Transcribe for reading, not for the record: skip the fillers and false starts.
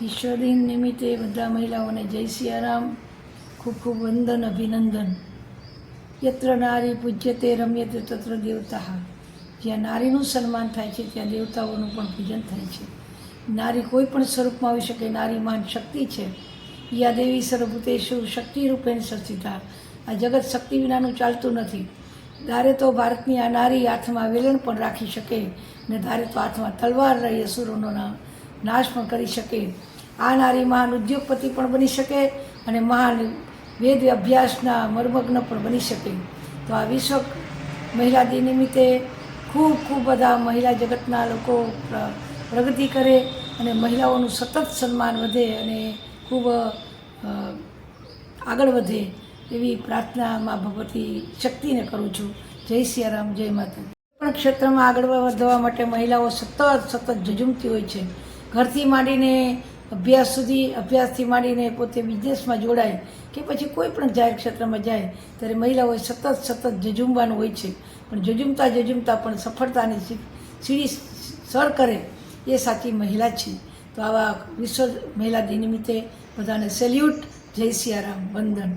વિશ્વ દિન નિમિત્તે બધા મહિલાઓને જય સિયારામ, ખૂબ ખૂબ વંદન, અભિનંદન. યત્ર નારી પૂજ્યતે રમ્યતે તત્ર દેવતા. જ્યાં નારીનું સન્માન થાય છે ત્યાં દેવતાઓનું પણ પૂજન થાય છે. નારી કોઈ પણ સ્વરૂપમાં આવી શકે. નારી મહાન શક્તિ છે. યા દેવી સર્વભૂતેષુ શક્તિ રૂપેણ સંસ્થિતા. આ જગત શક્તિ વિનાનું ચાલતું નથી. ધારે તો ભારતની આ નારી હાથમાં વેલણ પણ રાખી શકે ને ધારે તો હાથમાં તલવાર રહી અસુરોનો નાશ પણ કરી શકે. આ નારી મહાન ઉદ્યોગપતિ પણ બની શકે અને મહાન વેદ અભ્યાસના મર્મગ્ન પણ બની શકે. તો આ વિશ્વ મહિલા દિન નિમિત્તે ખૂબ ખૂબ બધા મહિલા જગતના લોકો પ્રગતિ કરે અને મહિલાઓનું સતત સન્માન વધે અને ખૂબ આગળ વધે એવી પ્રાર્થના મા ભગવતી શક્તિને કરું છું. જય સિયારામ, જય માતા. પણ ક્ષેત્રમાં આગળ વધવા માટે મહિલાઓ સતત ઝઝૂમતી હોય છે. ઘરથી માંડીને અભ્યાસ સુધી, અભ્યાસથી માંડીને પોતે બિઝનેસમાં જોડાય કે પછી કોઈ પણ જાહેર ક્ષેત્રમાં જાય ત્યારે મહિલાઓએ સતત ઝઝૂમવાનું હોય છે. પણ ઝઝૂમતા પણ સફળતાની સીડી સર કરે એ સાચી મહિલા છે. તો આવા વિશ્વ મહિલા દિન નિમિત્તે બધાને સેલ્યુટ, જય સિયારામ, વંદન.